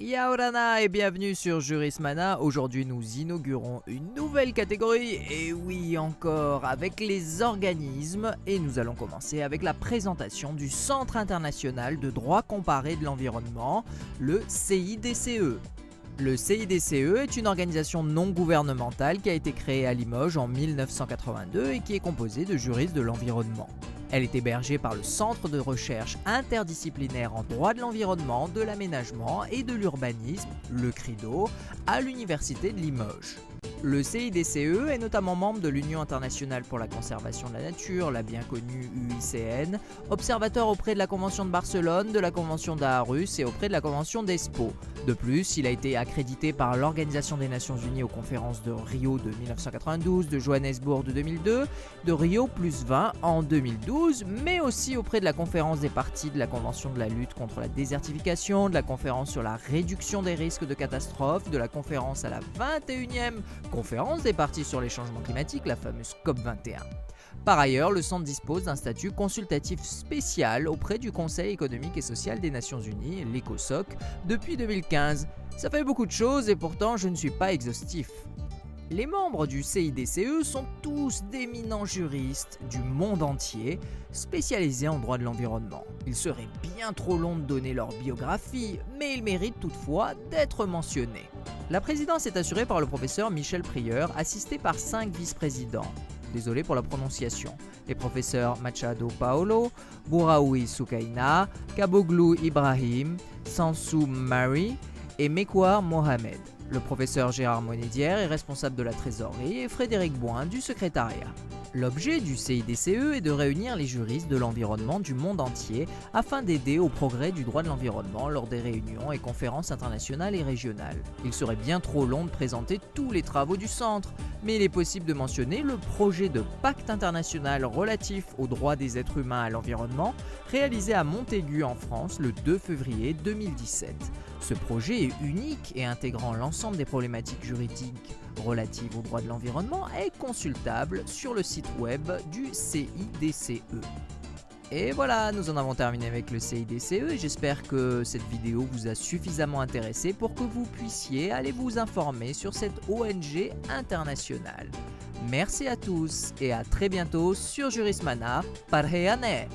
Yaorana et bienvenue sur Jurismana. Aujourd'hui nous inaugurons une nouvelle catégorie, et oui encore, avec les organismes, et nous allons commencer avec la présentation du Centre international de droit comparé de l'environnement, le CIDCE. Le CIDCE est une organisation non gouvernementale qui a été créée à Limoges en 1982 et qui est composée de juristes de l'environnement. Elle est hébergée par le Centre de recherche interdisciplinaire en droit de l'environnement, de l'aménagement et de l'urbanisme, le CRIDO, à l'Université de Limoges. Le CIDCE est notamment membre de l'Union internationale pour la conservation de la nature, la bien connue UICN, observateur auprès de la Convention de Barcelone, de la Convention d'Aarhus et auprès de la Convention d'Espoo. De plus, il a été accrédité par l'Organisation des Nations Unies aux conférences de Rio de 1992, de Johannesburg de 2002, de Rio +20 en 2012, mais aussi auprès de la conférence des parties de la Convention de la lutte contre la désertification, de la conférence sur la réduction des risques de catastrophes, de la conférence à la 21e conférence des parties sur les changements climatiques, la fameuse COP21. Par ailleurs, le centre dispose d'un statut consultatif spécial auprès du Conseil économique et social des Nations Unies, l'ECOSOC, depuis 2015. Ça fait beaucoup de choses et pourtant je ne suis pas exhaustif. Les membres du CIDCE sont tous d'éminents juristes du monde entier, spécialisés en droit de l'environnement. Il serait bien trop long de donner leur biographie, mais ils méritent toutefois d'être mentionnés. La présidence est assurée par le professeur Michel Prieur, assisté par 5 vice-présidents. Désolé pour la prononciation. Les professeurs Machado Paulo, Bouraoui Soukaina, Kaboglou Ibrahim, Sansou Mary et Mekwar Mohamed. Le professeur Gérard Monédière est responsable de la trésorerie et Frédéric Boin du secrétariat. L'objet du CIDCE est de réunir les juristes de l'environnement du monde entier afin d'aider au progrès du droit de l'environnement lors des réunions et conférences internationales et régionales. Il serait bien trop long de présenter tous les travaux du centre, mais il est possible de mentionner le projet de pacte international relatif aux droits des êtres humains à l'environnement, réalisé à Montaigu en France le 2 février 2017. Ce projet est unique et intégrant l'ensemble des problématiques juridiques relatives aux droits de l'environnement est consultable sur le site web du CIDCE. Et voilà, nous en avons terminé avec le CIDCE et j'espère que cette vidéo vous a suffisamment intéressé pour que vous puissiez aller vous informer sur cette ONG internationale. Merci à tous et à très bientôt sur Jurismana. Parheyane!